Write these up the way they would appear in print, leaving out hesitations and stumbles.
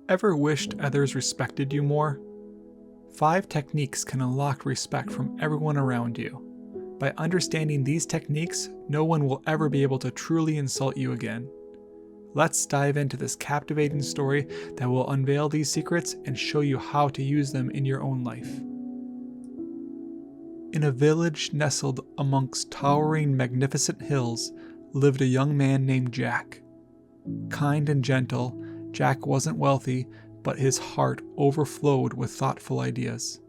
Ever wished others respected you more? 5 techniques can unlock respect from everyone around you. By understanding these techniques, no one will ever be able to truly insult you again. Let's dive into this captivating story that will unveil these secrets and show you how to use them in your own life. In a village nestled amongst towering, magnificent hills lived a young man named Jack. Kind and gentle, Jack wasn't wealthy, but his heart overflowed with thoughtful ideas.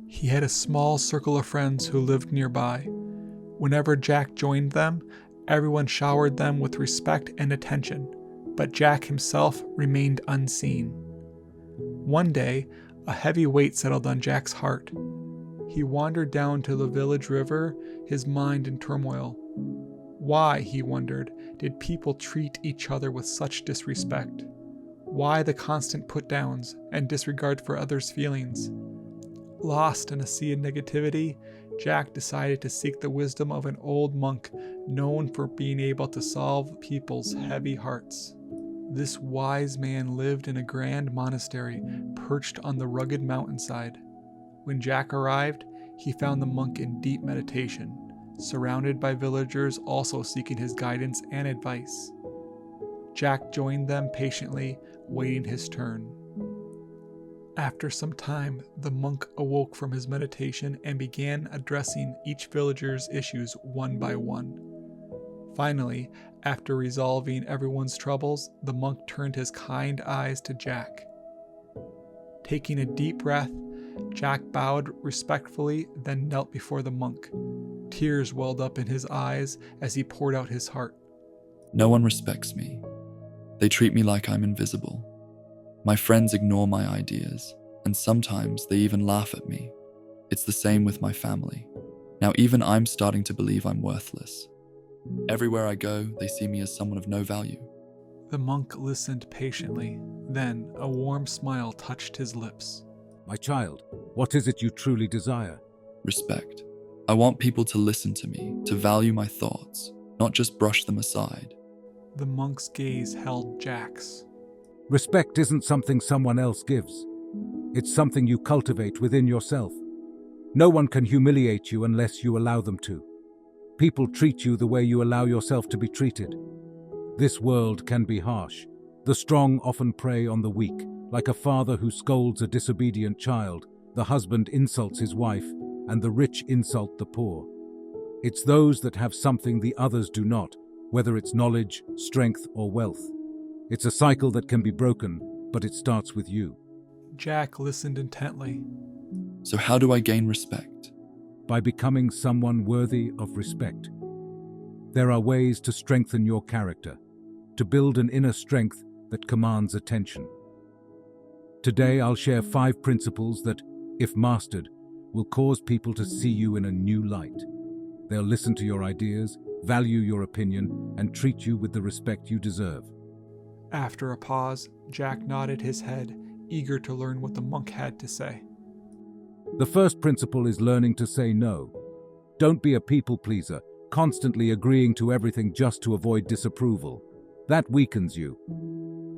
He had a small circle of friends who lived nearby. Whenever Jack joined them, everyone showered them with respect and attention, but Jack himself remained unseen. One day, a heavy weight settled on Jack's heart. He wandered down to the village river, his mind in turmoil. Why, he wondered, did people treat each other with such disrespect? Why the constant put-downs and disregard for others' feelings? Lost in a sea of negativity, Jack decided to seek the wisdom of an old monk known for being able to solve people's heavy hearts. This wise man lived in a grand monastery perched on the rugged mountainside. When Jack arrived, he found the monk in deep meditation, surrounded by villagers also seeking his guidance and advice. Jack joined them patiently, waiting his turn. After some time, the monk awoke from his meditation and began addressing each villager's issues one by one. Finally, after resolving everyone's troubles, the monk turned his kind eyes to Jack. Taking a deep breath, Jack bowed respectfully, then knelt before the monk. Tears welled up in his eyes as he poured out his heart. No one respects me. They treat me like I'm invisible. My friends ignore my ideas, and sometimes they even laugh at me. It's the same with my family. Now even I'm starting to believe I'm worthless. Everywhere I go, they see me as someone of no value. The monk listened patiently. Then a warm smile touched his lips. My child, what is it you truly desire? Respect. I want people to listen to me, to value my thoughts, not just brush them aside. The monk's gaze held Jack's. Respect isn't something someone else gives. It's something you cultivate within yourself. No one can humiliate you unless you allow them to. People treat you the way you allow yourself to be treated. This world can be harsh. The strong often prey on the weak, like a father who scolds a disobedient child, the husband insults his wife, and the rich insult the poor. It's those that have something the others do not, whether it's knowledge, strength, or wealth. It's a cycle that can be broken, but it starts with you. Jack listened intently. So how do I gain respect? By becoming someone worthy of respect. There are ways to strengthen your character, to build an inner strength that commands attention. Today I'll share 5 principles that, if mastered, will cause people to see you in a new light. They'll listen to your ideas, value your opinion, and treat you with the respect you deserve. After a pause, Jack nodded his head, eager to learn what the monk had to say. The first principle is learning to say no. Don't be a people pleaser, constantly agreeing to everything just to avoid disapproval. That weakens you.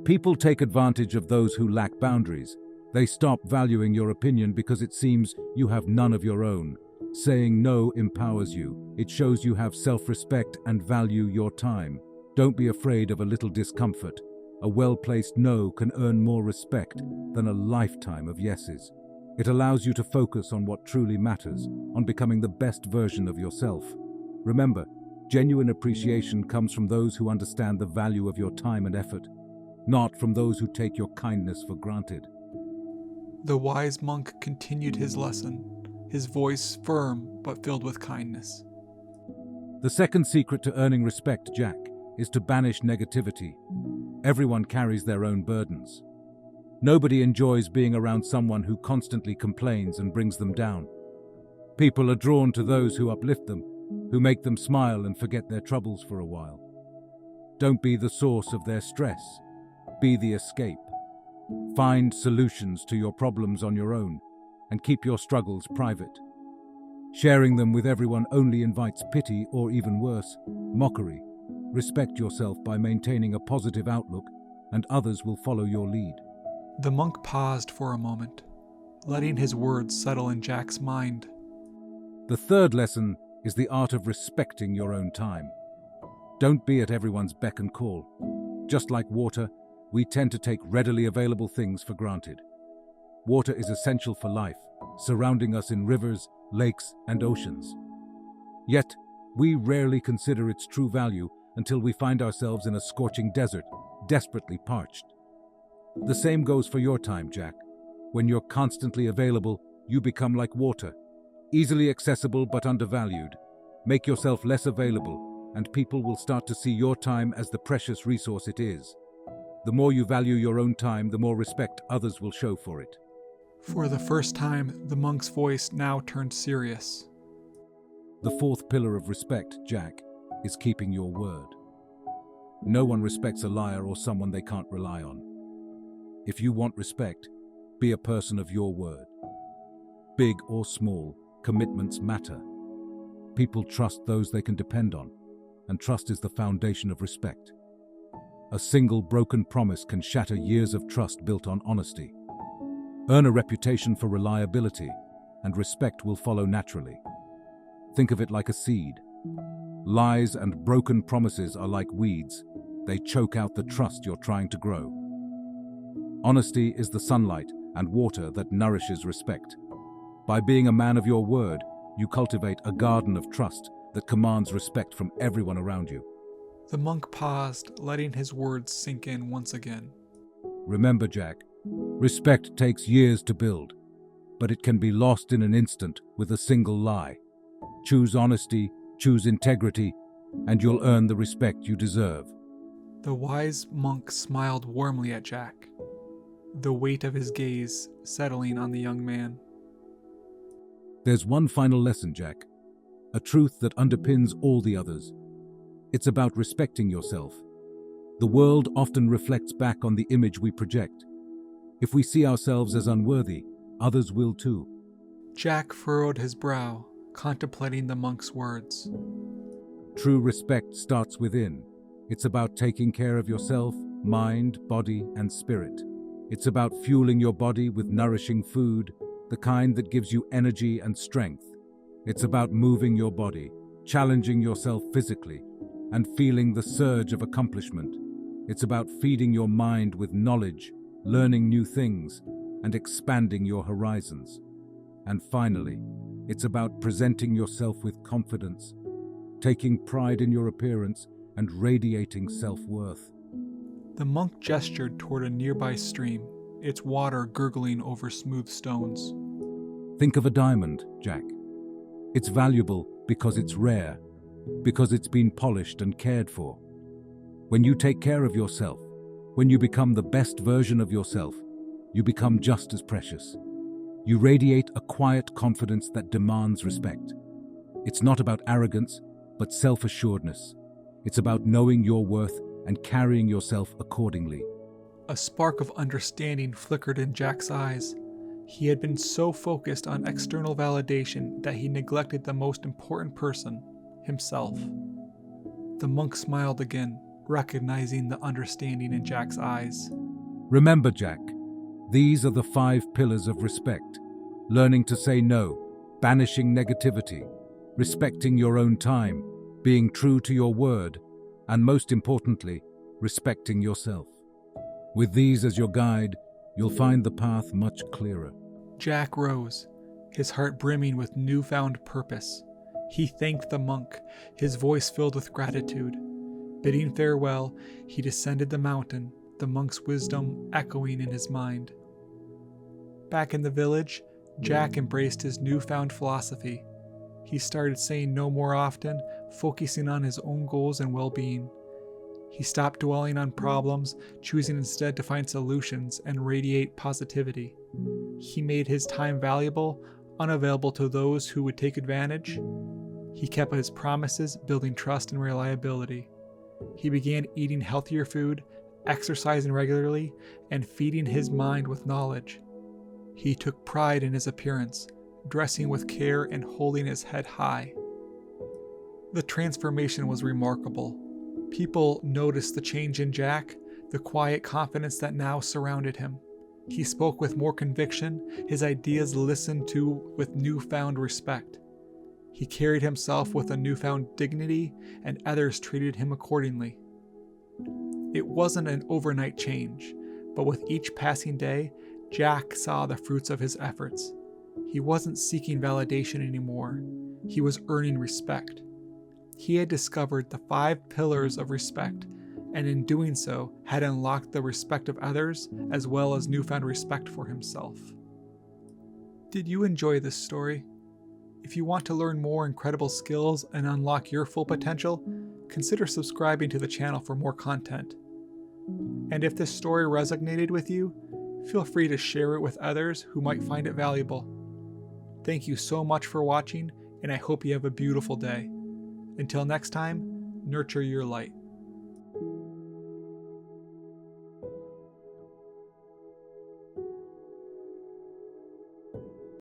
People take advantage of those who lack boundaries. They stop valuing your opinion because it seems you have none of your own. Saying no empowers you. It shows you have self-respect and value your time. Don't be afraid of a little discomfort. A well-placed no can earn more respect than a lifetime of yeses. It allows you to focus on what truly matters, on becoming the best version of yourself. Remember, genuine appreciation comes from those who understand the value of your time and effort, not from those who take your kindness for granted. The wise monk continued his lesson, his voice firm but filled with kindness. The second secret to earning respect, Jack, is to banish negativity. Everyone carries their own burdens. Nobody enjoys being around someone who constantly complains and brings them down. People are drawn to those who uplift them, who make them smile and forget their troubles for a while. Don't be the source of their stress. Be the escape. Find solutions to your problems on your own, and keep your struggles private. Sharing them with everyone only invites pity or, even worse, mockery. Respect yourself by maintaining a positive outlook, and others will follow your lead. The monk paused for a moment, letting his words settle in Jack's mind. The third lesson is the art of respecting your own time. Don't be at everyone's beck and call. Just like water, we tend to take readily available things for granted. Water is essential for life, surrounding us in rivers, lakes, and oceans. Yet, we rarely consider its true value until we find ourselves in a scorching desert, desperately parched. The same goes for your time, Jack. When you're constantly available, you become like water, easily accessible but undervalued. Make yourself less available, and people will start to see your time as the precious resource it is. The more you value your own time, the more respect others will show for it. For the first time, the monk's voice now turned serious. The fourth pillar of respect, Jack, is keeping your word. No one respects a liar or someone they can't rely on. If you want respect, be a person of your word. Big or small, commitments matter. People trust those they can depend on, and trust is the foundation of respect. A single broken promise can shatter years of trust built on honesty. Earn a reputation for reliability, and respect will follow naturally. Think of it like a seed. Lies and broken promises are like weeds. They choke out the trust you're trying to grow. Honesty is the sunlight and water that nourishes respect. By being a man of your word, you cultivate a garden of trust that commands respect from everyone around you. The monk paused, letting his words sink in once again. Remember, Jack, respect takes years to build, but it can be lost in an instant with a single lie. Choose honesty, choose integrity, and you'll earn the respect you deserve. The wise monk smiled warmly at Jack, the weight of his gaze settling on the young man. There's one final lesson, Jack, a truth that underpins all the others. It's about respecting yourself. The world often reflects back on the image we project. If we see ourselves as unworthy, others will too. Jack furrowed his brow, contemplating the monk's words. True respect starts within. It's about taking care of yourself, mind, body, and spirit. It's about fueling your body with nourishing food, the kind that gives you energy and strength. It's about moving your body, challenging yourself physically, and feeling the surge of accomplishment. It's about feeding your mind with knowledge, learning new things, and expanding your horizons. And finally, it's about presenting yourself with confidence, taking pride in your appearance, and radiating self-worth. The monk gestured toward a nearby stream, its water gurgling over smooth stones. Think of a diamond, Jack. It's valuable because it's rare, because it's been polished and cared for. When you take care of yourself, when you become the best version of yourself, you become just as precious. You radiate a quiet confidence that demands respect. It's not about arrogance, but self-assuredness. It's about knowing your worth and carrying yourself accordingly. A spark of understanding flickered in Jack's eyes. He had been so focused on external validation that he neglected the most important person, himself. The monk smiled again, recognizing the understanding in Jack's eyes. Remember, Jack, these are the 5 pillars of respect. Learning to say no, banishing negativity, respecting your own time, being true to your word, and most importantly, respecting yourself. With these as your guide, you'll find the path much clearer. Jack rose, his heart brimming with newfound purpose. He thanked the monk, his voice filled with gratitude. Bidding farewell, he descended the mountain, the monk's wisdom echoing in his mind. Back in the village, Jack embraced his newfound philosophy. He started saying no more often, focusing on his own goals and well-being. He stopped dwelling on problems, choosing instead to find solutions and radiate positivity. He made his time valuable, unavailable to those who would take advantage. He kept his promises, building trust and reliability. He began eating healthier food, exercising regularly, and feeding his mind with knowledge. He took pride in his appearance, dressing with care and holding his head high. The transformation was remarkable. People noticed the change in Jack, the quiet confidence that now surrounded him. He spoke with more conviction, his ideas listened to with newfound respect. He carried himself with a newfound dignity, and others treated him accordingly. It wasn't an overnight change, but with each passing day, Jack saw the fruits of his efforts. He wasn't seeking validation anymore. He was earning respect. He had discovered the 5 pillars of respect, and in doing so, had unlocked the respect of others as well as newfound respect for himself. Did you enjoy this story? If you want to learn more incredible skills and unlock your full potential, consider subscribing to the channel for more content. And if this story resonated with you, feel free to share it with others who might find it valuable. Thank you so much for watching, and I hope you have a beautiful day. Until next time, nurture your light.